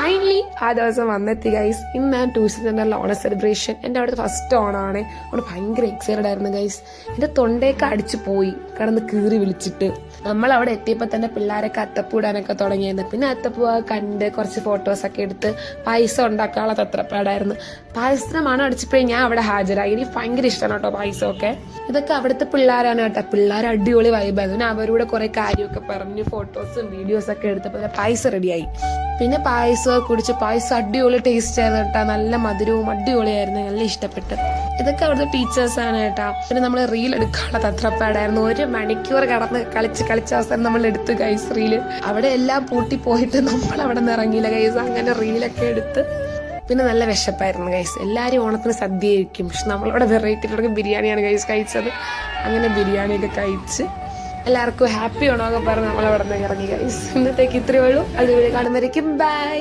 Finally ആ ദിവസം വന്നെത്തി ഗൈസ്. ഇന്ന് ട്യൂഷൻ സെന്ററിലെ ഓണ സെലിബ്രേഷൻ. എൻ്റെ അവിടുത്തെ ഫസ്റ്റ് ഓണമാണ്. അവിടെ ഭയങ്കര എക്സൈറ്റഡ് ആയിരുന്നു ഗൈസ്. എൻ്റെ തൊണ്ടയൊക്കെ അടിച്ചു പോയി കിടന്ന് കീറി വിളിച്ചിട്ട്. നമ്മൾ അവിടെ എത്തിയപ്പോൾ തന്നെ പിള്ളേരൊക്കെ അത്തപ്പൂ ഇടാനൊക്കെ തുടങ്ങിയത്. പിന്നെ അത്തപ്പൂ കണ്ട് കുറച്ച് ഫോട്ടോസൊക്കെ എടുത്ത് പായസം ഉണ്ടാക്കാനുള്ള തത്രപ്പാടായിരുന്നു. പായസത്തിന് മണം അടിച്ചപ്പോഴേ ഞാൻ അവിടെ ഹാജരായി. എനിക്ക് ഭയങ്കര ഇഷ്ടമാണ് കേട്ടോ പായസമൊക്കെ. ഇതൊക്കെ അവിടുത്തെ പിള്ളേരാണ് കേട്ടോ. പിള്ളേർ അടിപൊളി വൈബായിരുന്നു. അവരോട് കുറെ കാര്യമൊക്കെ പറഞ്ഞു ഫോട്ടോസും വീഡിയോസൊക്കെ എടുത്തപ്പോൾ പായസം റെഡിയായി. പിന്നെ പായസമൊക്കെ കുടിച്ച് പായസം അടിപൊളി ടേസ്റ്റ് ആയിരുന്നു കേട്ടോ. നല്ല മധുരവും അടിപൊളിയായിരുന്നു. നല്ല ഇഷ്ടപ്പെട്ടു. ഇതൊക്കെ അവിടുത്തെ ടീച്ചേഴ്സാണ് കേട്ടോ. പിന്നെ നമ്മൾ റീൽ എടുക്കാനുള്ള തത്രപ്പാടായിരുന്നു. 1 മണിക്കൂർ കടന്ന് കളിച്ച അവസരം നമ്മൾ എടുത്ത് ഗൈസ് റീല്. അവിടെ എല്ലാം പൂട്ടി പോയിട്ട് നമ്മൾ അവിടെ നിന്ന് ഇറങ്ങിയില്ല ഗൈസ്. അങ്ങനെ റീലൊക്കെ എടുത്ത്. പിന്നെ നല്ല വിശപ്പായിരുന്നു ഗൈസ്. എല്ലാവരും ഓണത്തിന് സദ്യ കഴിക്കും. പക്ഷെ നമ്മളവിടെ വെറൈറ്റി ബിരിയാണിയാണ് ഗൈസ് കഴിച്ചത്. അങ്ങനെ ബിരിയാണിയൊക്കെ കഴിച്ച് എല്ലാവർക്കും ഹാപ്പി ഓണമൊക്കെ പറഞ്ഞ് നമ്മളവിടെ നിന്ന് ഇറങ്ങി ഗൈസ്. ഇന്നത്തേക്ക് ഇത്രയേ ഉള്ളൂ. അതുവരെ കാണുമ്പോഴേക്കും ബൈ.